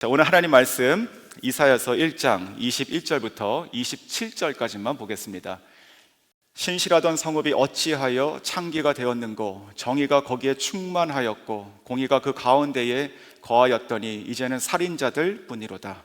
자, 오늘 하나님 말씀 이사야서 1장 21절부터 27절까지만 보겠습니다. 신실하던 성읍이 어찌하여 창기가 되었는고, 정의가 거기에 충만하였고 공의가 그 가운데에 거하였더니 이제는 살인자들 뿐이로다.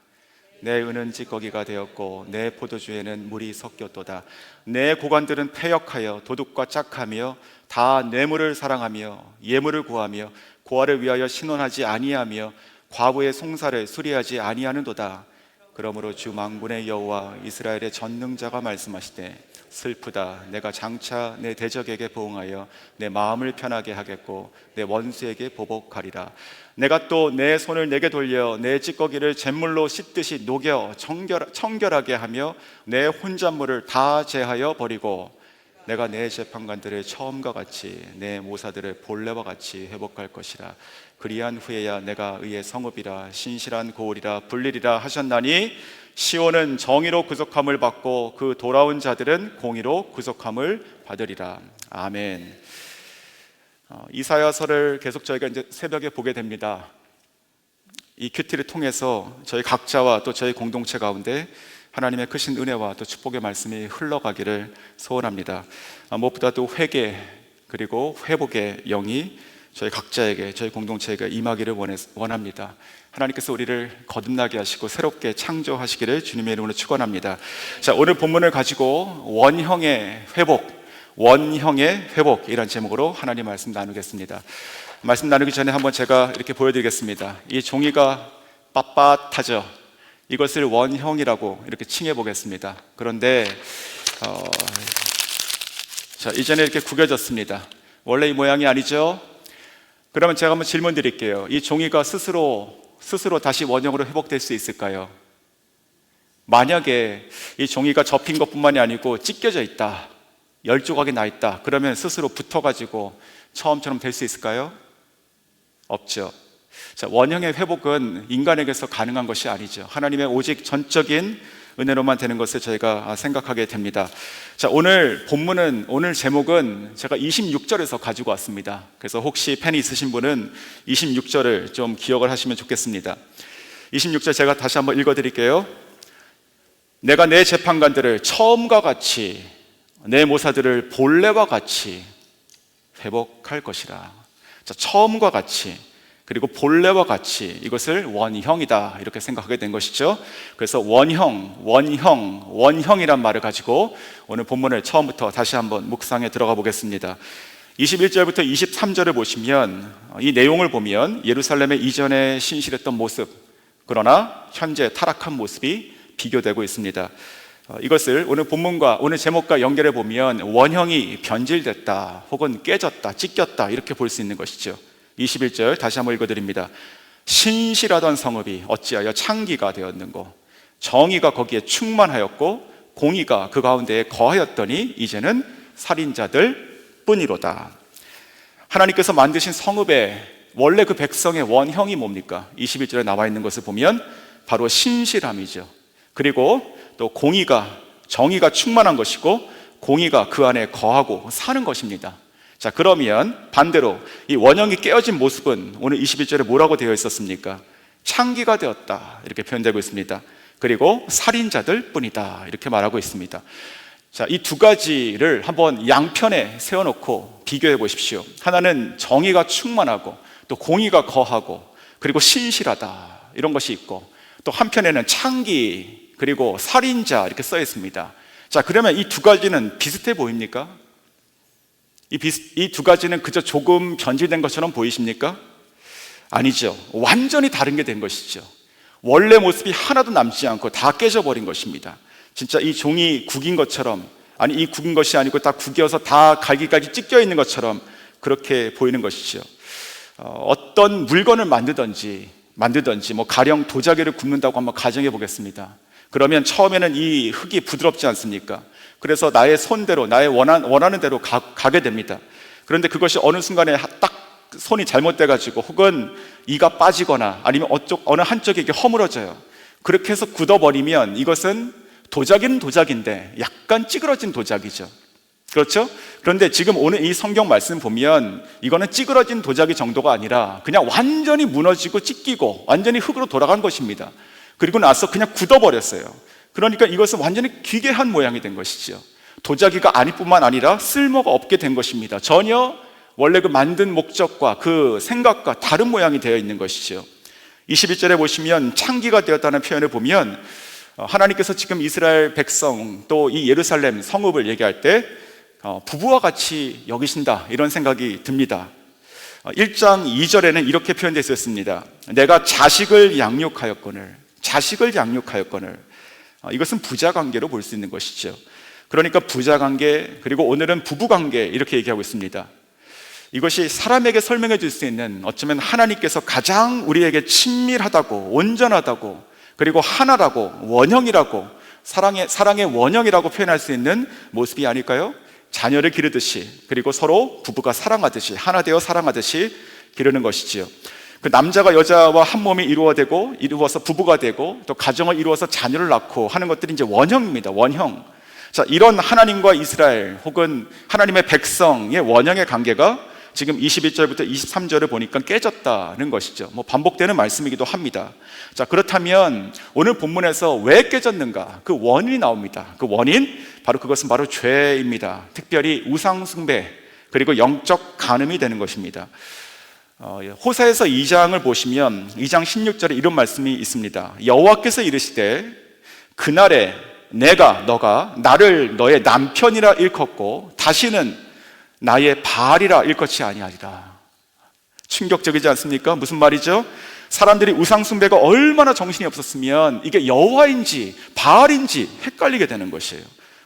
내 은은 찌꺼기가 되었고 내 포도주에는 물이 섞였도다. 내 고관들은 패역하여 도둑과 짝하며 다 뇌물을 사랑하며 예물을 구하며 고아를 위하여 신원하지 아니하며 과부의 송사를 수리하지 아니하는도다. 그러므로 주 만군의 여호와 이스라엘의 전능자가 말씀하시되, 슬프다. 내가 장차 내 대적에게 보응하여 내 마음을 편하게 하겠고 내 원수에게 보복하리라. 내가 또 내 손을 내게 돌려 내 찌꺼기를 잿물로 씻듯이 녹여 청결하게 하며 내 혼잣물을 다 제하여 버리고, 내가 내 재판관들을 처음과 같이 내 모사들을 본래와 같이 회복할 것이라. 그리한 후에야 내가 의의 성읍이라 신실한 고을이라 불리리라 하셨나니, 시온은 정의로 구속함을 받고 그 돌아온 자들은 공의로 구속함을 받으리라. 아멘. 이사야서를 계속 저희가 이제 새벽에 보게 됩니다. 이 큐티를 통해서 저희 각자와 또 저희 공동체 가운데 하나님의 크신 은혜와 또 축복의 말씀이 흘러가기를 소원합니다. 무엇보다도 회개 그리고 회복의 영이 저희 각자에게, 저희 공동체에게 임하기를 원합니다. 하나님께서 우리를 거듭나게 하시고 새롭게 창조하시기를 주님의 이름으로 축원합니다. 자, 오늘 본문을 가지고 원형의 회복이라는 제목으로 하나님 말씀 나누겠습니다. 말씀 나누기 전에 한번 제가 이렇게 보여드리겠습니다. 이 종이가 빳빳하죠. 이것을 원형이라고 이렇게 칭해 보겠습니다. 그런데 자, 이제는 이렇게 구겨졌습니다. 원래 이 모양이 아니죠? 그러면 제가 한번 질문 드릴게요. 이 종이가 스스로 다시 원형으로 회복될 수 있을까요? 만약에 이 종이가 접힌 것뿐만이 아니고 찢겨져 있다, 10조각이 나 있다, 그러면 스스로 붙어가지고 처음처럼 될 수 있을까요? 없죠. 자, 원형의 회복은 인간에게서 가능한 것이 아니죠. 하나님의 오직 전적인 은혜로만 되는 것을 저희가 생각하게 됩니다. 자, 오늘 본문은, 오늘 제목은 제가 26절에서 가지고 왔습니다. 그래서 혹시 펜이 있으신 분은 26절을 좀 기억을 하시면 좋겠습니다. 26절 제가 다시 한번 읽어드릴게요. 내가 내 재판관들을 처음과 같이 내 모사들을 본래와 같이 회복할 것이라. 자, 처음과 같이 그리고 본래와 같이, 이것을 원형이다 이렇게 생각하게 된 것이죠. 그래서 원형이란 말을 가지고 오늘 본문을 처음부터 다시 한번 묵상에 들어가 보겠습니다. 21절부터 23절을 보시면 이 내용을 보면 예루살렘의 이전에 신실했던 모습, 그러나 현재 타락한 모습이 비교되고 있습니다. 이것을 오늘 본문과 오늘 제목과 연결해 보면 원형이 변질됐다 혹은 깨졌다, 찢겼다 이렇게 볼 수 있는 것이죠. 21절 다시 한번 읽어드립니다. 신실하던 성읍이 어찌하여 창기가 되었는고, 정의가 거기에 충만하였고 공의가 그 가운데에 거하였더니 이제는 살인자들 뿐이로다. 하나님께서 만드신 성읍의 원래 그 백성의 원형이 뭡니까? 21절에 나와 있는 것을 보면 바로 신실함이죠. 그리고 또 정의가 충만한 것이고 공의가 그 안에 거하고 사는 것입니다. 자, 그러면 반대로 이 원형이 깨어진 모습은 오늘 21절에 뭐라고 되어 있었습니까? 창기가 되었다 이렇게 표현되고 있습니다. 그리고 살인자들 뿐이다 이렇게 말하고 있습니다. 자, 이 두 가지를 한번 양편에 세워놓고 비교해 보십시오. 하나는 정의가 충만하고 또 공의가 거하고 그리고 신실하다 이런 것이 있고, 또 한편에는 창기 그리고 살인자 이렇게 써 있습니다. 자, 그러면 이 두 가지는 비슷해 보입니까? 이 두 가지는 그저 조금 변질된 것처럼 보이십니까? 아니죠. 완전히 다른 게 된 것이죠. 원래 모습이 하나도 남지 않고 다 깨져버린 것입니다. 진짜 이 종이 구긴 것처럼, 아니 이 구긴 것이 아니고 다 구겨서 다 갈기갈기 찢겨 있는 것처럼 그렇게 보이는 것이죠. 어떤 물건을 만들든지 뭐 가령 도자기를 굽는다고 한번 가정해 보겠습니다. 그러면 처음에는 이 흙이 부드럽지 않습니까? 그래서 나의 손대로, 나의 원하는 대로 가게 됩니다. 그런데 그것이 어느 순간에 딱 손이 잘못돼가지고 혹은 이가 빠지거나 아니면 어느 한쪽이 이렇게 허물어져요. 그렇게 해서 굳어버리면 이것은 도자기는 도자기인데 약간 찌그러진 도자기죠. 그렇죠? 그런데 지금 오늘 이 성경 말씀 보면 이거는 찌그러진 도자기 정도가 아니라 그냥 완전히 무너지고 찢기고 완전히 흙으로 돌아간 것입니다. 그리고 나서 그냥 굳어버렸어요. 그러니까 이것은 완전히 기괴한 모양이 된 것이죠. 도자기가 아닐 뿐만 아니라 쓸모가 없게 된 것입니다. 전혀 원래 그 만든 목적과 그 생각과 다른 모양이 되어 있는 것이죠. 21절에 보시면 창기가 되었다는 표현을 보면 하나님께서 지금 이스라엘 백성 또 이 예루살렘 성읍을 얘기할 때 부부와 같이 여기신다, 이런 생각이 듭니다. 1장 2절에는 이렇게 표현되어 있었습니다. 내가 자식을 양육하였거늘. 이것은 부자관계로 볼 수 있는 것이죠. 그러니까 부자관계, 그리고 오늘은 부부관계, 이렇게 얘기하고 있습니다. 이것이 사람에게 설명해 줄 수 있는, 어쩌면 하나님께서 가장 우리에게 친밀하다고, 온전하다고, 그리고 하나라고, 원형이라고, 사랑의 원형이라고 표현할 수 있는 모습이 아닐까요? 자녀를 기르듯이, 그리고 서로 부부가 사랑하듯이, 하나 되어 사랑하듯이 기르는 것이지요. 그 남자가 여자와 한 몸이 이루어서 부부가 되고, 또 가정을 이루어서 자녀를 낳고 하는 것들이 이제 원형입니다. 원형. 자, 이런 하나님과 이스라엘 혹은 하나님의 백성의 원형의 관계가 지금 21절부터 23절을 보니까 깨졌다는 것이죠. 반복되는 말씀이기도 합니다. 자, 그렇다면 오늘 본문에서 왜 깨졌는가? 그 원인이 나옵니다. 그 원인, 그것은 바로 죄입니다. 특별히 우상숭배, 그리고 영적 간음이 되는 것입니다. 호세아서 2장을 보시면 2장 16절에 이런 말씀이 있습니다. 여호와께서 이르시되 그날에 너가 나를 너의 남편이라 일컫고 다시는 나의 바알이라 일컫지 아니하리라. 충격적이지 않습니까? 무슨 말이죠? 사람들이 우상숭배가 얼마나 정신이 없었으면 이게 여호와인지 바알인지 헷갈리게 되는 것이에요.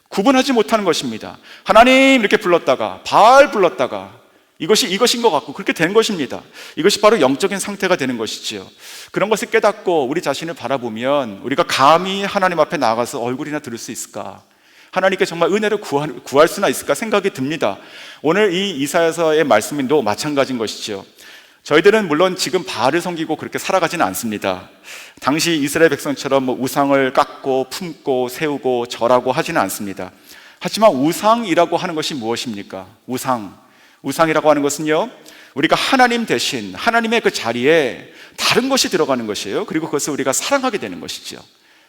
구분하지 못하는 것입니다. 하나님 이렇게 불렀다가 바알 불렀다가 이것이 이것인 것 같고 그렇게 된 것입니다. 이것이 바로 영적인 상태가 되는 것이지요. 그런 것을 깨닫고 우리 자신을 바라보면 우리가 감히 하나님 앞에 나가서 얼굴이나 들을 수 있을까? 하나님께 정말 은혜를 구할 수나 있을까 생각이 듭니다. 오늘 이 이사야서의 말씀도 마찬가지인 것이죠. 저희들은 물론 지금 바알을 섬기고 그렇게 살아가지는 않습니다. 당시 이스라엘 백성처럼 우상을 깎고 품고 세우고 절하고 하지는 않습니다. 하지만 우상이라고 하는 것이 무엇입니까? 우상이라고 하는 것은요, 우리가 하나님 대신 하나님의 그 자리에 다른 것이 들어가는 것이에요. 그리고 그것을 우리가 사랑하게 되는 것이죠.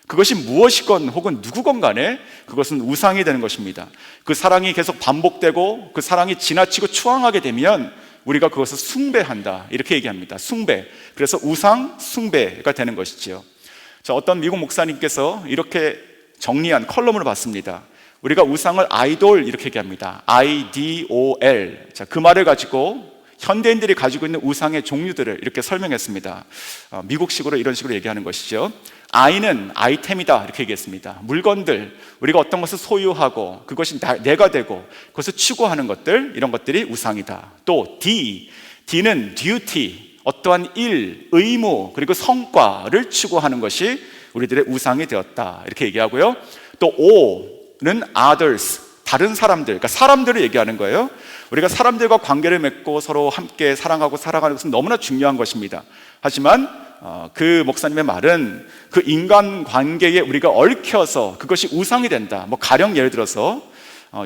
그것이 무엇이건 혹은 누구건 간에 그것은 우상이 되는 것입니다. 그 사랑이 계속 반복되고 그 사랑이 지나치고 추앙하게 되면 우리가 그것을 숭배한다, 이렇게 얘기합니다. 숭배. 그래서 우상 숭배가 되는 것이지요. 자, 어떤 미국 목사님께서 이렇게 정리한 컬럼을 봤습니다. 우리가 우상을 아이돌 이렇게 얘기합니다. IDOL. 자, 그 말을 가지고 현대인들이 가지고 있는 우상의 종류들을 이렇게 설명했습니다. 미국식으로 이런 식으로 얘기하는 것이죠. I는 아이템이다, 이렇게 얘기했습니다. 물건들, 우리가 어떤 것을 소유하고 그것이 내가 되고 그것을 추구하는 것들, 이런 것들이 우상이다. 또 D는 duty, 어떠한 일, 의무, 그리고 성과를 추구하는 것이 우리들의 우상이 되었다, 이렇게 얘기하고요. 또 O는 others, 다른 사람들, 그러니까 사람들을 얘기하는 거예요. 우리가 사람들과 관계를 맺고 서로 함께 사랑하고 살아가는 것은 너무나 중요한 것입니다. 하지만 그 목사님의 말은 그 인간 관계에 우리가 얽혀서 그것이 우상이 된다. 가령 예를 들어서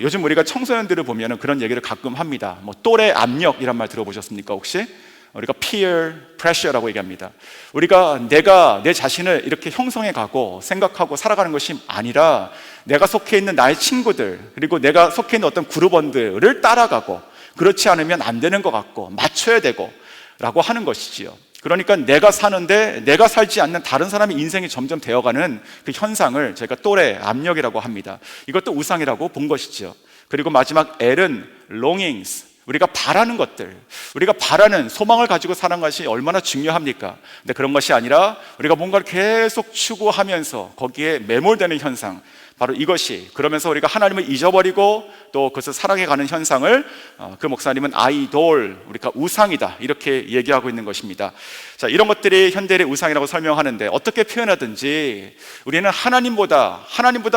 요즘 우리가 청소년들을 보면 그런 얘기를 가끔 합니다. 또래 압력이란 말 들어보셨습니까 혹시? 우리가 peer pressure라고 얘기합니다. 우리가 내가 내 자신을 이렇게 형성해 가고 생각하고 살아가는 것이 아니라 내가 속해 있는 나의 친구들, 그리고 내가 속해 있는 어떤 그룹원들을 따라가고, 그렇지 않으면 안 되는 것 같고 맞춰야 되고 라고 하는 것이지요. 그러니까 내가 사는데 내가 살지 않는 다른 사람의 인생이 점점 되어가는 그 현상을 저희가 또래 압력이라고 합니다. 이것도 우상이라고 본 것이죠. 그리고 마지막 L은 longings, 우리가 바라는 것들, 우리가 바라는 소망을 가지고 사는 것이 얼마나 중요합니까? 근데 그런 것이 아니라 우리가 뭔가를 계속 추구하면서 거기에 매몰되는 현상, 바로 이것이, 그러면서 우리가 하나님을 잊어버리고 또 그것을 사랑해가는 현상을 그 목사님은 아이돌, 우리가 우상이다, 이렇게 얘기하고 있는 것입니다. 자, 이런 것들이 현대의 우상이라고 설명하는데 어떻게 표현하든지 우리는 하나님보다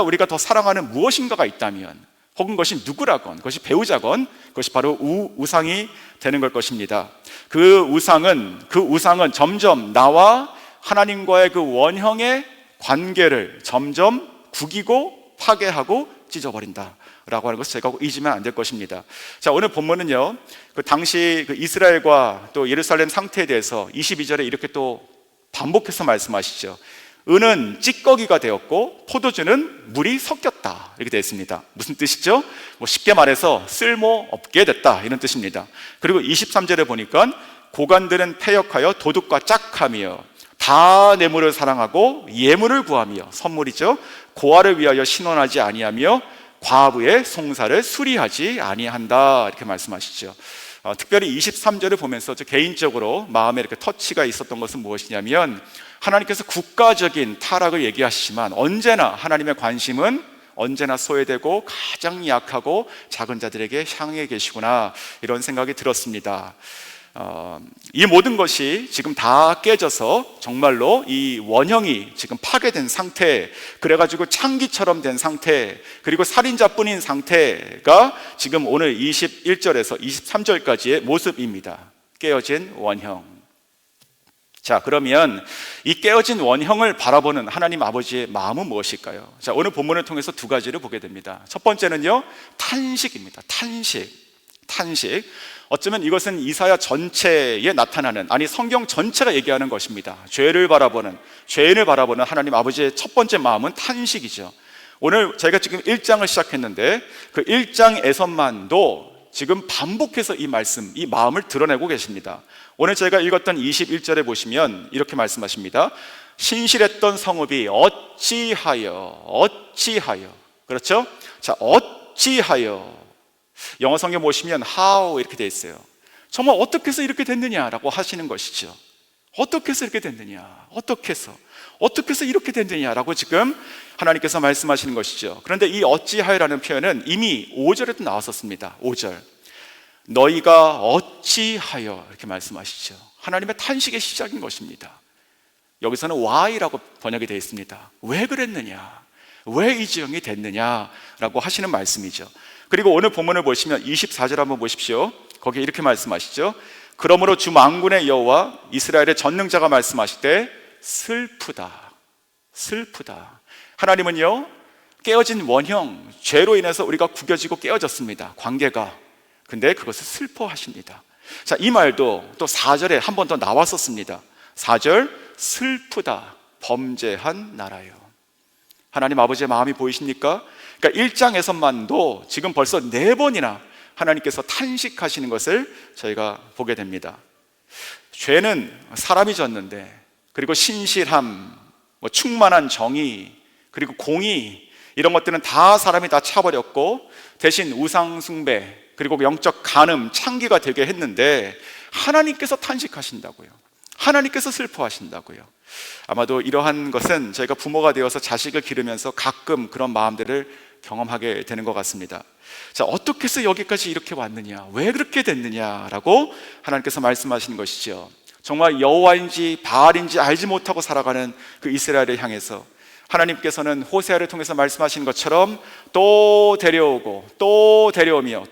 우리가 더 사랑하는 무엇인가가 있다면, 혹은 그것이 누구라건, 그것이 배우자건, 그것이 바로 우상이 되는 걸 것입니다. 그 우상은 점점 나와 하나님과의 그 원형의 관계를 점점 구기고 파괴하고 찢어버린다라고 하는 것을 제가 잊으면 안 될 것입니다. 자, 오늘 본문은요, 그 당시 그 이스라엘과 또 예루살렘 상태에 대해서 22절에 이렇게 또 반복해서 말씀하시죠. 은은 찌꺼기가 되었고 포도주는 물이 섞였다, 이렇게 되어 있습니다. 무슨 뜻이죠? 쉽게 말해서 쓸모없게 됐다, 이런 뜻입니다. 그리고 23절에 보니까 고관들은 패역하여 도둑과 짝하며 다 뇌물을 사랑하고 예물을 구하며, 선물이죠, 고아를 위하여 신원하지 아니하며 과부의 송사를 수리하지 아니한다, 이렇게 말씀하시죠. 특별히 23절을 보면서 저 개인적으로 마음에 이렇게 터치가 있었던 것은 무엇이냐면, 하나님께서 국가적인 타락을 얘기하시지만 언제나 하나님의 관심은 언제나 소외되고 가장 약하고 작은 자들에게 향해 계시구나, 이런 생각이 들었습니다. 이 모든 것이 지금 다 깨져서 정말로 이 원형이 지금 파괴된 상태, 그래가지고 창기처럼 된 상태, 그리고 살인자뿐인 상태가 지금 오늘 21절에서 23절까지의 모습입니다. 깨어진 원형. 자, 그러면 이 깨어진 원형을 바라보는 하나님 아버지의 마음은 무엇일까요? 자, 오늘 본문을 통해서 두 가지를 보게 됩니다. 첫 번째는요, 탄식입니다. 탄식. 어쩌면 이것은 이사야 전체에 나타나는, 아니 성경 전체가 얘기하는 것입니다. 죄인을 바라보는 하나님 아버지의 첫 번째 마음은 탄식이죠. 오늘 저희가 지금 1장을 시작했는데 그 1장에서만도 지금 반복해서 이 말씀, 이 마음을 드러내고 계십니다. 오늘 저희가 읽었던 21절에 보시면 이렇게 말씀하십니다. 신실했던 성읍이 어찌하여, 그렇죠? 자, 어찌하여. 영어 성경 보시면 how 이렇게 되어 있어요. 정말 어떻게 해서 이렇게 됐느냐라고 하시는 것이죠. 어떻게 해서 이렇게 됐느냐, 어떻게 해서 이렇게 됐느냐라고 지금 하나님께서 말씀하시는 것이죠. 그런데 이 어찌하여라는 표현은 이미 5절에도 나왔었습니다. 5절, 너희가 어찌하여, 이렇게 말씀하시죠. 하나님의 탄식의 시작인 것입니다. 여기서는 why라고 번역이 되어 있습니다. 왜 그랬느냐, 왜 이 지형이 됐느냐라고 하시는 말씀이죠. 그리고 오늘 본문을 보시면 24절 한번 보십시오. 거기에 이렇게 말씀하시죠. 그러므로 주 만군의 여호와 이스라엘의 전능자가 말씀하실 때 슬프다. 하나님은요, 깨어진 원형, 죄로 인해서 우리가 구겨지고 깨어졌습니다, 관계가. 근데 그것을 슬퍼하십니다. 자, 이 말도 또 4절에 한 번 더 나왔었습니다. 4절, 슬프다 범죄한 나라요. 하나님 아버지의 마음이 보이십니까? 그러니까 1장에서만도 지금 벌써 4번이나 하나님께서 탄식하시는 것을 저희가 보게 됩니다. 죄는 사람이 졌는데, 그리고 신실함, 충만한 정의, 그리고 공의, 이런 것들은 다 사람이 다 차버렸고 대신 우상 숭배, 그리고 영적 간음, 창기가 되게 했는데 하나님께서 탄식하신다고요. 하나님께서 슬퍼하신다고요. 아마도 이러한 것은 저희가 부모가 되어서 자식을 기르면서 가끔 그런 마음들을 경험하게 되는 것 같습니다. 자, 어떻게 해서 여기까지 이렇게 왔느냐, 왜 그렇게 됐느냐라고 하나님께서 말씀하시는 것이죠. 정말 여호와인지 바알인지 알지 못하고 살아가는 그 이스라엘을 향해서 하나님께서는 호세아를 통해서 말씀하신 것처럼 또 데려오고 또 데려오며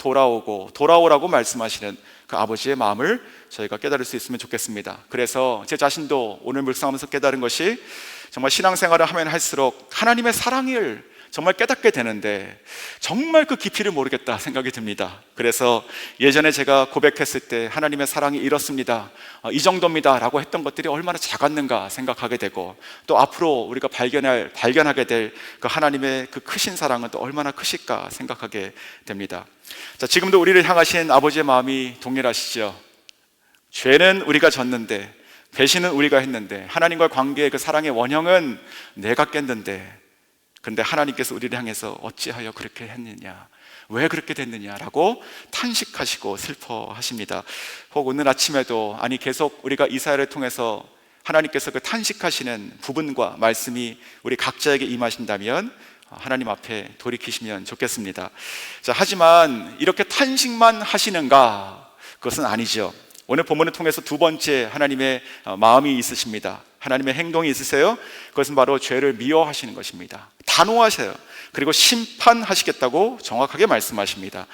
돌아오라고 말씀하시는 그 아버지의 마음을 저희가 깨달을 수 있으면 좋겠습니다. 그래서 제 자신도 오늘 묵상하면서 깨달은 것이, 정말 신앙생활을 하면 할수록 하나님의 사랑을 정말 깨닫게 되는데 정말 그 깊이를 모르겠다 생각이 듭니다. 그래서 예전에 제가 고백했을 때 하나님의 사랑이 이렇습니다, 이 정도입니다 라고 했던 것들이 얼마나 작았는가 생각하게 되고, 또 앞으로 우리가 발견하게 될 그 하나님의 그 크신 사랑은 또 얼마나 크실까 생각하게 됩니다. 자, 지금도 우리를 향하신 아버지의 마음이 동일하시죠. 죄는 우리가 졌는데, 배신은 우리가 했는데, 하나님과의 관계의 그 사랑의 원형은 내가 깼는데, 근데 하나님께서 우리를 향해서 어찌하여 그렇게 했느냐, 왜 그렇게 됐느냐라고 탄식하시고 슬퍼하십니다. 혹 오늘 아침에도, 아니 계속 우리가 이사야를 통해서 하나님께서 그 탄식하시는 부분과 말씀이 우리 각자에게 임하신다면 하나님 앞에 돌이키시면 좋겠습니다. 자, 하지만 이렇게 탄식만 하시는가? 그것은 아니죠. 오늘 본문을 통해서 두 번째 하나님의 마음이 있으십니다. 하나님의 행동이 있으세요. 그것은 바로 죄를 미워하시는 것입니다. 단호하세요. 그리고 심판하시겠다고 정확하게 말씀하십니다.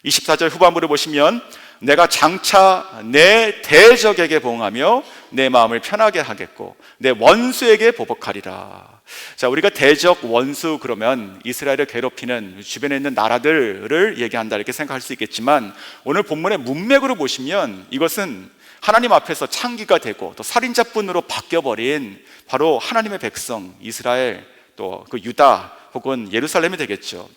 24절 후반부를 보시면 내가 장차 내 대적에게 보응하며 내 마음을 편하게 하겠고 내 원수에게 보복하리라. 자, 우리가 대적 원수 그러면 이스라엘을 괴롭히는 주변에 있는 나라들을 얘기한다 이렇게 생각할 수 있겠지만, 오늘 본문의 문맥으로 보시면 이것은 하나님 앞에서 창기가 되고 또 살인자뿐으로 바뀌어버린 바로 하나님의 백성 이스라엘, 또 그 유다 혹은 예루살렘이 되겠죠.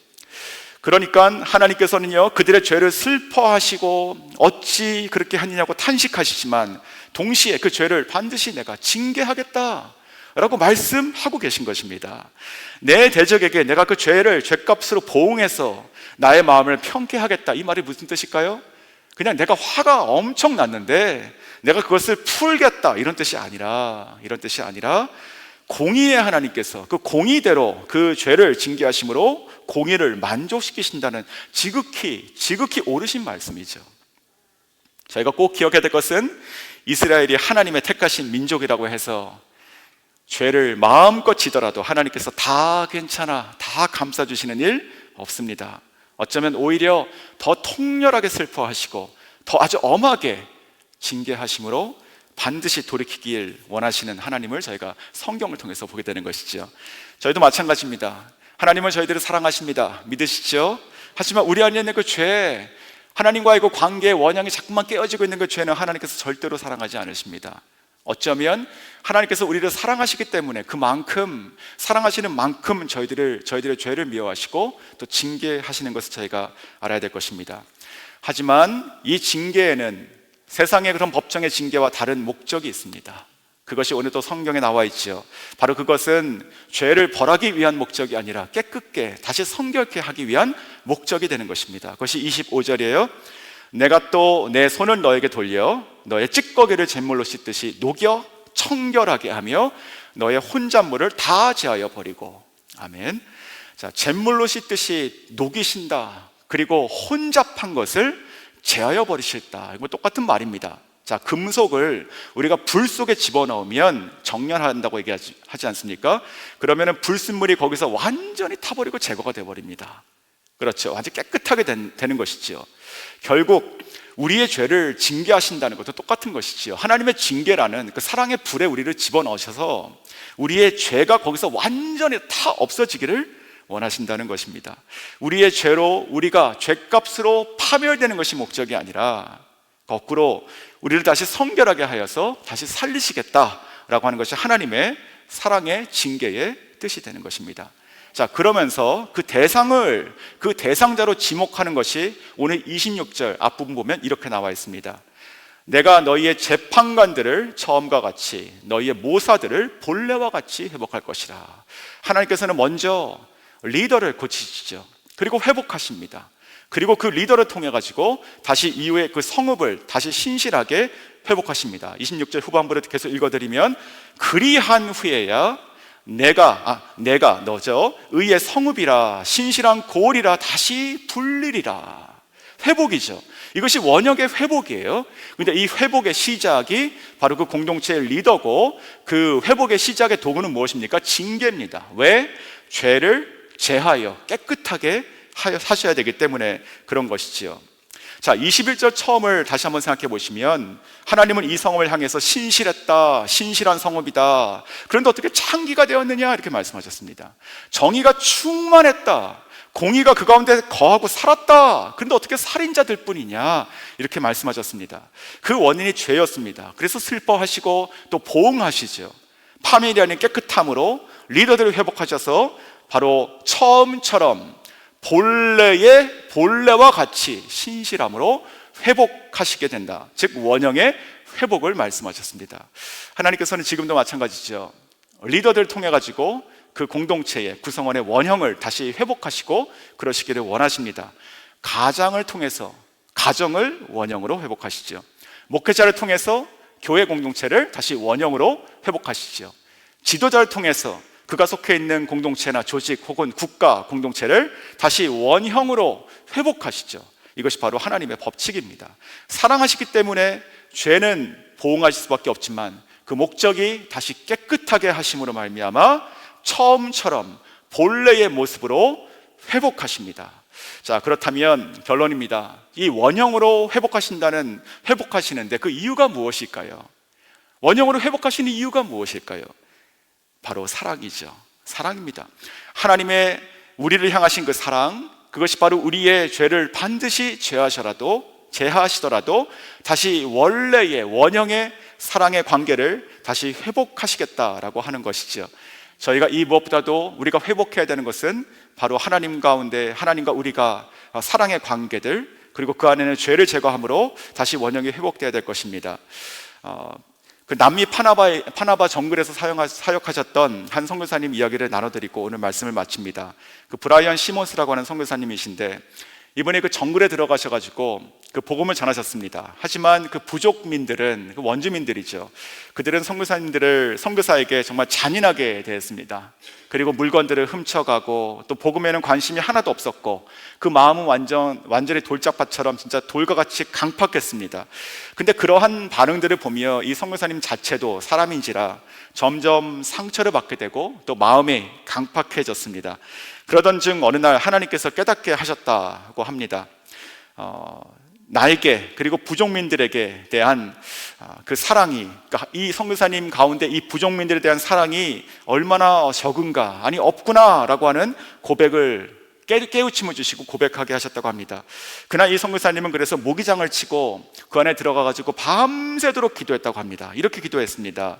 그러니까 하나님께서는요, 그들의 죄를 슬퍼하시고 어찌 그렇게 하느냐고 탄식하시지만 동시에 그 죄를 반드시 내가 징계하겠다 라고 말씀하고 계신 것입니다. 내 대적에게 내가 그 죄를 죄값으로 보응해서 나의 마음을 평쾌하겠다, 이 말이 무슨 뜻일까요? 그냥 내가 화가 엄청 났는데 내가 그것을 풀겠다 이런 뜻이 아니라 공의의 하나님께서 그 공의대로 그 죄를 징계하심으로 공의를 만족시키신다는 지극히 옳으신 말씀이죠. 저희가 꼭 기억해야 될 것은 이스라엘이 하나님의 택하신 민족이라고 해서 죄를 마음껏 지더라도 하나님께서 다 괜찮아, 다 감싸주시는 일 없습니다. 어쩌면 오히려 더 통렬하게 슬퍼하시고 더 아주 엄하게 징계하심으로 반드시 돌이키길 원하시는 하나님을 저희가 성경을 통해서 보게 되는 것이죠. 저희도 마찬가지입니다. 하나님은 저희들을 사랑하십니다. 믿으시죠? 하지만 우리 안에 있는 그 죄, 하나님과의 그 관계의 원형이 자꾸만 깨어지고 있는 그 죄는 하나님께서 절대로 사랑하지 않으십니다. 어쩌면 하나님께서 우리를 사랑하시기 때문에 그만큼 사랑하시는 만큼 저희들의 죄를 미워하시고 또 징계하시는 것을 저희가 알아야 될 것입니다. 하지만 이 징계에는 세상의 그런 법정의 징계와 다른 목적이 있습니다. 그것이 오늘도 성경에 나와 있죠. 바로 그것은 죄를 벌하기 위한 목적이 아니라 깨끗게 다시 성결케 하기 위한 목적이 되는 것입니다. 그것이 25절이에요. 내가 또 내 손을 너에게 돌려 너의 찌꺼기를 잿물로 씻듯이 녹여 청결하게 하며 너의 혼잣물을 다 제하여 버리고. 아멘. 자, 잿물로 씻듯이 녹이신다. 그리고 혼잡한 것을 제하여 버리실다. 이거 똑같은 말입니다. 자, 금속을 우리가 불 속에 집어넣으면 정렬한다고 얘기하지 않습니까? 그러면은 불순물이 거기서 완전히 타버리고 제거가 되어버립니다. 그렇죠. 완전 깨끗하게 되는 것이죠. 결국 우리의 죄를 징계하신다는 것도 똑같은 것이지요. 하나님의 징계라는 그 사랑의 불에 우리를 집어넣으셔서 우리의 죄가 거기서 완전히 다 없어지기를 원하신다는 것입니다. 우리의 죄로 우리가 죄값으로 파멸되는 것이 목적이 아니라 거꾸로 우리를 다시 성결하게 하여서 다시 살리시겠다라고 하는 것이 하나님의 사랑의 징계의 뜻이 되는 것입니다. 자, 그러면서 그 대상자로 지목하는 것이 오늘 26절 앞부분 보면 이렇게 나와 있습니다. 내가 너희의 재판관들을 처음과 같이 너희의 모사들을 본래와 같이 회복할 것이라. 하나님께서는 먼저 리더를 고치시죠. 그리고 회복하십니다. 그리고 그 리더를 통해 가지고 다시 이후에 그 성읍을 다시 신실하게 회복하십니다. 26절 후반부를 계속 읽어드리면 그리한 후에야 내가 너죠 의의 성읍이라 신실한 고을이라 다시 불리리라. 회복이죠. 이것이 원역의 회복이에요. 근데 이 회복의 시작이 바로 그 공동체의 리더고, 그 회복의 시작의 도구는 무엇입니까? 징계입니다. 왜? 죄를 제하여 깨끗하게 하셔야 되기 때문에 그런 것이지요. 자, 21절 처음을 다시 한번 생각해 보시면 하나님은 이 성읍을 향해서 신실했다, 신실한 성읍이다. 그런데 어떻게 창기가 되었느냐 이렇게 말씀하셨습니다. 정의가 충만했다, 공의가 그 가운데 거하고 살았다. 그런데 어떻게 살인자들 뿐이냐 이렇게 말씀하셨습니다. 그 원인이 죄였습니다. 그래서 슬퍼하시고 또 보응하시죠. 파멸이 아닌 깨끗함으로 리더들을 회복하셔서 바로 처음처럼 본래와 같이 신실함으로 회복하시게 된다. 즉 원형의 회복을 말씀하셨습니다. 하나님께서는 지금도 마찬가지죠. 리더들을 통해 가지고 그 공동체의 구성원의 원형을 다시 회복하시고 그러시기를 원하십니다. 가장을 통해서 가정을 원형으로 회복하시죠. 목회자를 통해서 교회 공동체를 다시 원형으로 회복하시죠. 지도자를 통해서 그가 속해 있는 공동체나 조직 혹은 국가 공동체를 다시 원형으로 회복하시죠. 이것이 바로 하나님의 법칙입니다. 사랑하시기 때문에 죄는 보응하실 수밖에 없지만 그 목적이 다시 깨끗하게 하심으로 말미암아 처음처럼 본래의 모습으로 회복하십니다. 자, 그렇다면 결론입니다. 이 원형으로 회복하시는데 그 이유가 무엇일까요? 원형으로 회복하시는 이유가 무엇일까요? 바로 사랑이죠. 사랑입니다. 하나님의 우리를 향하신 그 사랑, 그것이 바로 우리의 죄를 반드시 제하시더라도 다시 원래의 원형의 사랑의 관계를 다시 회복하시겠다라고 하는 것이죠. 저희가 이 무엇보다도 우리가 회복해야 되는 것은 바로 하나님 가운데 하나님과 우리가 사랑의 관계들, 그리고 그 안에는 죄를 제거함으로 다시 원형이 회복되어야 될 것입니다. 그 남미 파나바 정글에서 사역하셨던 한 선교사님 이야기를 나눠드리고 오늘 말씀을 마칩니다. 그 브라이언 시몬스라고 하는 선교사님이신데, 이번에 그 정글에 들어가셔가지고 그 복음을 전하셨습니다. 하지만 그 부족민들은, 그 원주민들이죠, 그들은 선교사에게 정말 잔인하게 대했습니다. 그리고 물건들을 훔쳐가고 또 복음에는 관심이 하나도 없었고 그 마음은 완전히 돌짝밭처럼 진짜 돌과 같이 강팍했습니다. 근데 그러한 반응들을 보며 이 선교사님 자체도 사람인지라 점점 상처를 받게 되고 또 마음이 강팍해졌습니다. 그러던 중 어느 날 하나님께서 깨닫게 하셨다고 합니다. 나에게, 그리고 부족민들에게 대한 그 사랑이, 그러니까 이 선교사님 가운데 이 부족민들에 대한 사랑이 얼마나 적은가, 아니 없구나 라고 하는 고백을, 깨우침을 주시고 고백하게 하셨다고 합니다. 그날 이 선교사님은 그래서 모기장을 치고 그 안에 들어가가지고 밤새도록 기도했다고 합니다. 이렇게 기도했습니다.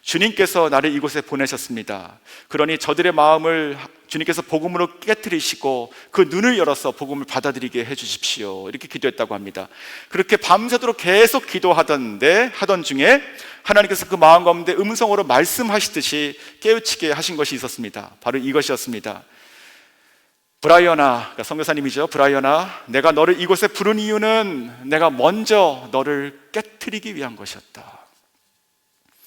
주님께서 나를 이곳에 보내셨습니다. 그러니 저들의 마음을 주님께서 복음으로 깨트리시고 그 눈을 열어서 복음을 받아들이게 해주십시오. 이렇게 기도했다고 합니다. 그렇게 밤새도록 계속 하던 중에 하나님께서 그 마음 가운데 음성으로 말씀하시듯이 깨우치게 하신 것이 있었습니다. 바로 이것이었습니다. 브라이언아, 그러니까 선교사님이죠. 브라이언아, 내가 너를 이곳에 부른 이유는 내가 먼저 너를 깨트리기 위한 것이었다.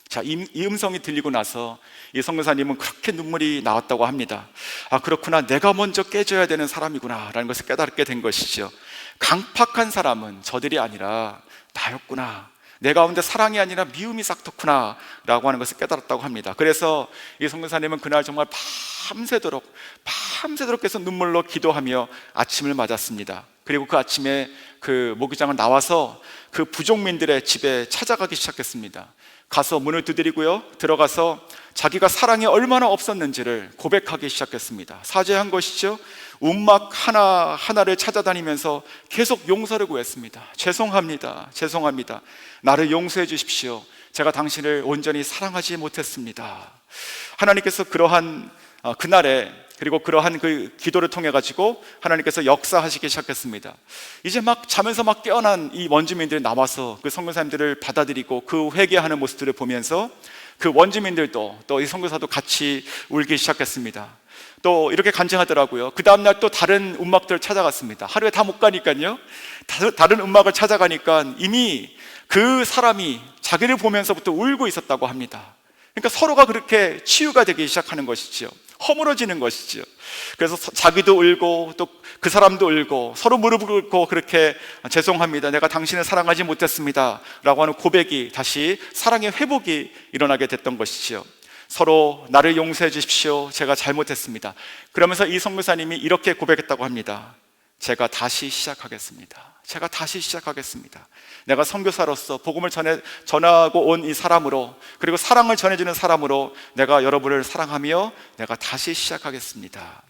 자, 이 음성이 들리고 나서 이 선교사님은 그렇게 눈물이 나왔다고 합니다. 아, 그렇구나, 내가 먼저 깨져야 되는 사람이구나 라는 것을 깨닫게 된 것이죠. 강팍한 사람은 저들이 아니라 나였구나, 내 가운데 사랑이 아니라 미움이 싹텄구나 라고 하는 것을 깨달았다고 합니다. 그래서 이 선교사님은 그날 정말 밤새도록 계속 눈물로 기도하며 아침을 맞았습니다. 그리고 그 아침에 그 모기장을 나와서 그 부족민들의 집에 찾아가기 시작했습니다. 가서 문을 두드리고요, 들어가서 자기가 사랑이 얼마나 없었는지를 고백하기 시작했습니다. 사죄한 것이죠. 움막 하나하나를 찾아다니면서 계속 용서를 구했습니다. 죄송합니다. 나를 용서해 주십시오. 제가 당신을 온전히 사랑하지 못했습니다. 하나님께서 그러한 그날에, 그리고 그러한 그 기도를 통해 가지고 하나님께서 역사하시기 시작했습니다. 이제 막 자면서 막 깨어난 이 원주민들이 나와서 그 선교사님들을 받아들이고 그 회개하는 모습들을 보면서 그 원주민들도 또 이 선교사도 같이 울기 시작했습니다. 또 이렇게 간증하더라고요. 그 다음날 또 다른 움막들을 찾아갔습니다. 하루에 다 못 가니까요, 다른 움막을 찾아가니까 이미 그 사람이 자기를 보면서부터 울고 있었다고 합니다. 그러니까 서로가 그렇게 치유가 되기 시작하는 것이죠. 허물어지는 것이죠. 그래서 자기도 울고 또 그 사람도 울고 서로 무릎을 꿇고 그렇게 죄송합니다, 내가 당신을 사랑하지 못했습니다 라고 하는 고백이, 다시 사랑의 회복이 일어나게 됐던 것이죠. 서로 나를 용서해 주십시오, 제가 잘못했습니다. 그러면서 이 선교사님이 이렇게 고백했다고 합니다. 제가 다시 시작하겠습니다. 내가 선교사로서 복음을 전하고 온 이 사람으로, 그리고 사랑을 전해주는 사람으로 내가 여러분을 사랑하며 내가 다시 시작하겠습니다.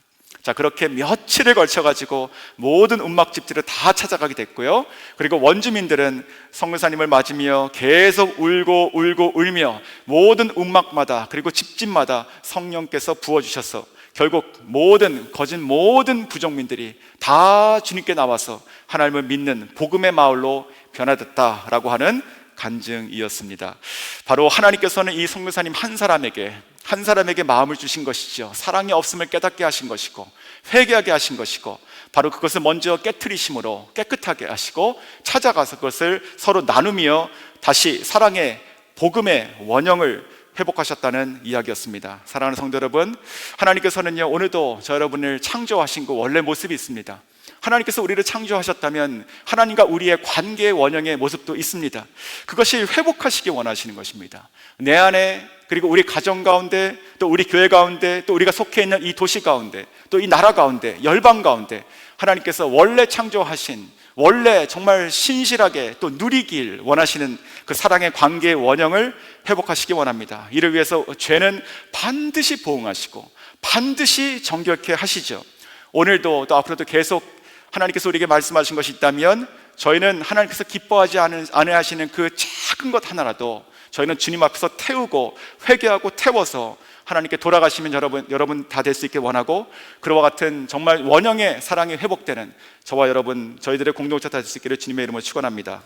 자, 그렇게 며칠을 걸쳐가지고 모든 움막집들을 다 찾아가게 됐고요, 그리고 원주민들은 선교사님을 맞으며 계속 울며 모든 움막마다, 그리고 집집마다 성령께서 부어주셔서 결국 거진 모든 부족민들이 다 주님께 나와서 하나님을 믿는 복음의 마을로 변화됐다라고 하는 간증이었습니다. 바로 하나님께서는 이 선교사님 한 사람에게 마음을 주신 것이죠. 사랑이 없음을 깨닫게 하신 것이고 회개하게 하신 것이고, 바로 그것을 먼저 깨트리심으로 깨끗하게 하시고 찾아가서 그것을 서로 나누며 다시 사랑의 복음의 원형을 회복하셨다는 이야기였습니다. 사랑하는 성도 여러분, 하나님께서는요, 오늘도 저 여러분을 창조하신 그 원래 모습이 있습니다. 하나님께서 우리를 창조하셨다면 하나님과 우리의 관계의 원형의 모습도 있습니다. 그것이 회복하시기 원하시는 것입니다. 내 안에, 그리고 우리 가정 가운데, 또 우리 교회 가운데, 또 우리가 속해 있는 이 도시 가운데, 또 이 나라 가운데, 열방 가운데 하나님께서 원래 창조하신 원래 정말 신실하게 또 누리길 원하시는 그 사랑의 관계의 원형을 회복하시기 원합니다. 이를 위해서 죄는 반드시 보응하시고 반드시 정결케 하시죠. 오늘도 또 앞으로도 계속 하나님께서 우리에게 말씀하신 것이 있다면 저희는 하나님께서 기뻐하지 않으시는 그 작은 것 하나라도 저희는 주님 앞에서 태우고 회개하고 태워서 하나님께 돌아가시면 여러분 다 될 수 있게 원하고, 그와 같은 정말 원형의 사랑이 회복되는 저와 여러분 저희들의 공동체 다 될 수 있기를 주님의 이름으로 축원합니다.